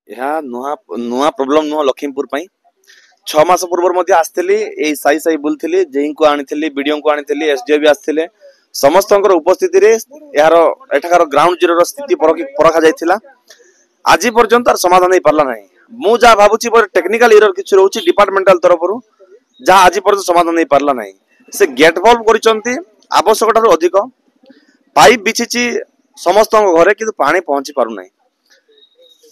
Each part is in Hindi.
यह नुआ नुआ प्रोब्लेम नुह लखीमपुर पई 6 मास पूर्व आसती साई साई बुलती जेई को आनी बीडीओ को आनी एसडीओ भी आसते समस्त उपस्थिति यार एठाकार ग्राउंड जीरो स्थिति परखा जाइथिला आज पर्यंत समाधान नहीं पारला नहीं मु जहाँ भावुची टेक्निकल एरर किछि रहउची डिपार्टमेंटल तरफ जहाँ आज पर्यंत समाधान नहीं पारला नहीं से गेट वॉल्व करिसंती आवश्यकता अधिक पाइप बिछिची समस्त घरे किंतु पानी पहुंची पारु नहीं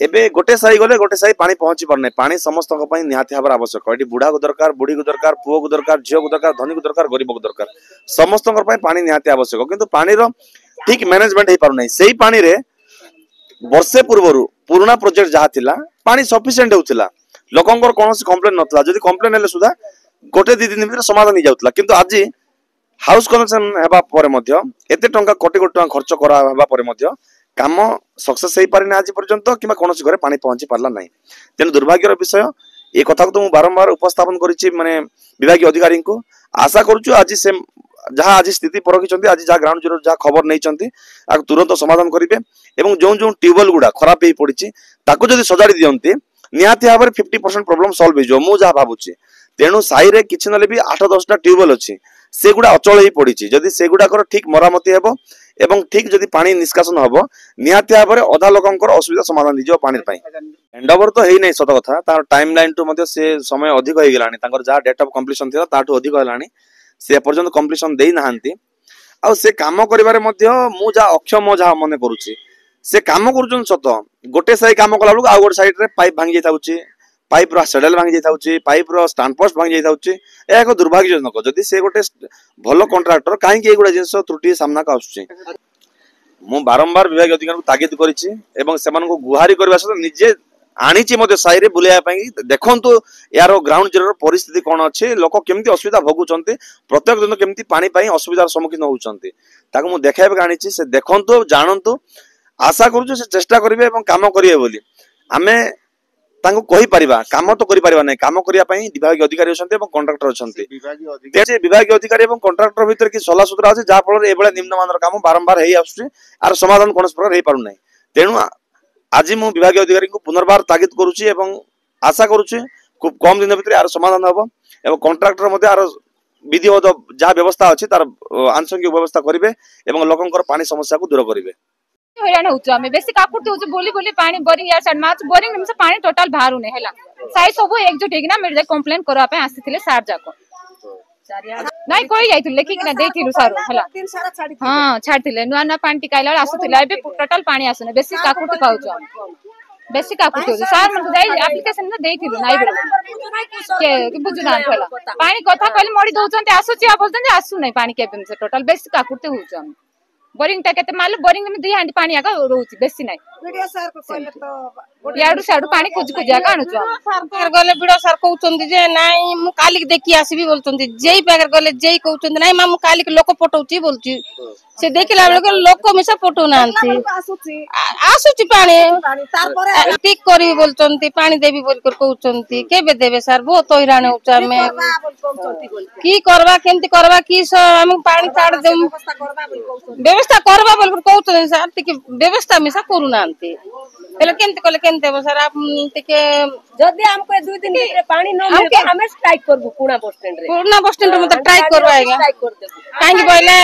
एबे गोटे साई गले गोटे साई पानी पहुंची पार नहीं पानी समस्त निहाती हबार आवश्यक ये बुढ़ा को दरकार बुढ़ी को दरकार पुओ को दरकार झील को दरकार धनी को दरकार गरीब को दरकार समस्त पानी निहाती आवश्यक किंतु पानी ठीक मैनेजमेंट हो पार नहीं से पानी रे वर्षे पूर्वर पुराना प्रोजेक्ट जहाँ थिला पानी सफिशिएंट होउथिला लोकंकर कोनोसी कंप्लेन नथला जदी कंप्लेन हेले सुधा गोटे दी दिन भीतर समाधान हो जाउथला किंतु आज हाउस कनेक्शन हेबा परे मध्य एते टंका कोटी कोटी टंका खर्च करा हेबा परे मध्य काम सक्सेस हो पारे आज पर्यंत कि कौन घरे पानी पहुंची पारला नहीं तेणु दुर्भाग्यर विषय ये कथा को तो बारंबार उपस्थापन करी माने विभाग अधिकारी को आशा करुचु आज से जहाँ आज स्थिति परखी आज जहाँ ग्राउंड जीरो जहाँ खबर नहीं तुरंत समाधान करेंगे और जो जो ट्यूबवेल गुड़ा खराब हो पड़ी जदि सजाड़ी दिखती निहाती भाव में 50% प्रोब्लेम सल्व हो मुझे भावुची तेणु साई रे किछि नले भी 8-10टा ट्यूबवेल अच्छी से गुड़ा अचल हो पड़ी जदि से गुड़ाकर ठीक मरामती हेबो एवं ठीक जदि पानी निष्कासन हम निहाती भाव में अधा लोकंकर असुविधा समाधान हो पानी हैंडओवर तो है नहीं सत कथा तार टाइम लाइन टू मध्य से समय अधिक हो गलानी जहाँ डेट ऑफ कंप्लीशन था ताठू अधिक होलानी से पर्यंत कंप्लीशन दे नाहांती आ से काम करिबारे मध्य मु जा अक्षम जहाँ मन करुची से काम करुछन सत गोटे साई काम कला बेलू आ गोटे साइड रे पाइप भांगी जाउची पाइप रो सेडल भांगी जाउची पाइप रो स्टैंड पोस्ट भांगी जाउची ए एक दुर्भाग्यजनक जदि से गोटे भलो कॉन्ट्रैक्टर काहे कि एगुडा जिंस त्रुटि सामना का आसुची मु बारंबार विभाग अधिकारी को तागिद करिछि एवं सेमान को गुहारी करबा सहित निजे आनीची मते साई रे बुलिया पई देखंतु यार ग्राउंड जीरो परिस्थिति कोन अछि लोक केमती असुविधा भोगुचंती प्रत्येक दिन केमती पानी पई असुविधार सम्मुखीन होउचंती ताको मु देखाइबे आनीची से देखंतु जानंतु आशा करूछु से चेष्टा करिवे एवं काम करिवे बोली आमे तांको कहि परिबा काम तो करि परिबा नै काम करिया पई विभाग अधिकारी अछंती एवं कॉन्ट्रैक्टर अछंती विभाग अधिकारी एवं कॉन्ट्रैक्टर भीतर कि सला सूत्र अछि जा फल एबेला निम्नमानर काम बारंबार हेई आसुछि आर समाधान कोनस प्रकार हेई पारु नै तेनु आज मु विभाग अधिकारी को पुनर्बार तागिद करुछि एवं आशा करुछि खूब कम दिन भीतर आर समाधान हबो एवं कॉन्ट्रैक्टर मध्ये आर विधिवत जहाँ व्यवस्था अछि तार आंशिक व्यवस्था करिवे एवं लोकंकर पानी समस्या को दूर करिवे हैरान होउछ हमें बेसी काकुट होउछ बोली बोली पानी बोरिंग या साइड माच बोरिंग में से पानी टोटल बाहर नै हैला साई सब एकजुट हेकिना मेरे कंप्लेन करबा पे आसीथिले सार जाको नहीं कोई जाइथिले लेकिन ना देथिलु सारो हैला हां छाड़थिले नुआ नुआ पानी टिकाइला आसुथिला एबे टोटल पानी आसुने बेसी काकुट खाउछ बेसी काकुट होउछ सार मन जाई एप्लीकेशन में देथिलु नाइ के बुझुना हैला पानी कथा कहले मोडी दउचंते आसुची आ बोलतन आसु नै पानी केबे से टोटल बेसी काकुट होउछ हम बोरिंग टा केते माल बोरिंग में 2 हांडी पानी आका रहउची बेसी नै वीडियो सर को कहले तो याडू साडू पानी कुछ जाका आनु छ गले वीडियो सर कहउचंदी जे नाइ मु काली देखि आसीबी बोलचंदी जेई पाकर गले जेई कहउचंदी नाइ मा मु काली के लोक पटौची बोलची से देखिला बेले लोक मिसा पटौ नांती आसुची पानी तार परे ठीक करी बोलचंती पानी देबी बोल कर कहउचंती केबे देबे सर बहुत हैरान होउचा में की करबा केमती करबा की हम पानी छाड़ देम व्यवस्था करबा बोल कर कहउचंती सर टिके व्यवस्था मिसा करू नांती हेले केमती कले केमते देबो सर आप टिके जदी हमको 2 दिन भीतर पानी न मिले हमें स्ट्राइक करबो पुणा बस स्टैंड रे मतलब ट्राई करवाएगा काहे कि बोले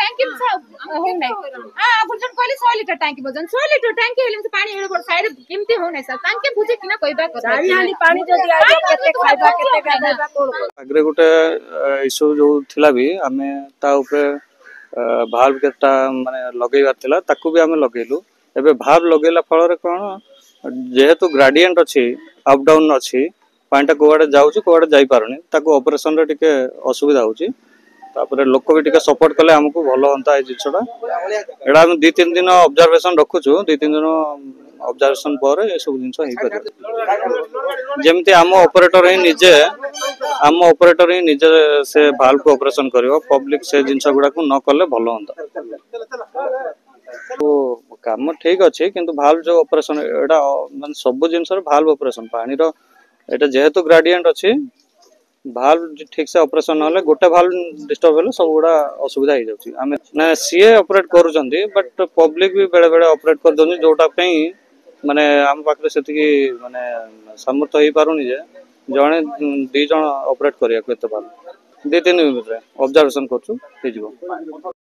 टैंकी हो नै हां बुझन कहले 100 लीटर टैंकी बजन 100 लीटर टैंकी हेले से पानी एडो साइड केमती हो नै सर टैंकी बुझे किना कहबा कर सारी हानी पानी जदी आइबो केते खाइबा केते गाइबा कोन आगरे गोटे इशू जो थिला भी हमें ता ऊपर भाल्व केटा माने लगेइबार थिला ताकू भी हमें लगेलु एबे भाल्व लगेला फल रे कोन जेहेतु ग्रेडियंट अछि अप डाउन अछि पानीटा कोआडे जाउची कोआडे जाई पारुनी ताकू ऑपरेशन रे टिके असुविधा होउची तापर लोक भी टिके सपोर्ट कले हमकु भलो हंता ए जिछडा एडा हम 2-3 दिन ऑब्जर्वेशन रखुछु 2-3 दिन ऑब्जर्वेशन पर ए सब जिंस हेई पर जेमति हम ऑपरेटर ही निजे से भाल्व को ऑपरेशन करियो पब्लिक से जिंस गुडा को न कले भलो हंता तो काम ठीक अछि किंतु भाल्व जो ऑपरेशन एडा माने सब जिंस रे भाल्व ऑपरेशन पानी रो एटा जेहेतु ग्रेडियंट अछि भाल्व ठीक से ऑपरेशन होले गोटे भाल्व डिस्टर्ब होले सब गुडा असुविधा हो जाउची हमें ना सीए ऑपरेट करूचंदी बट पब्लिक भी बेले बेले ऑपरेट कर दोनी जोटा पई माने आम पाखे से माने सामर्थ हो पारुनी जे जड़े 2 जन ऑपरेट करिया को एते बाल 2-3 मिनिट रे ऑब्जर्वेशन करछु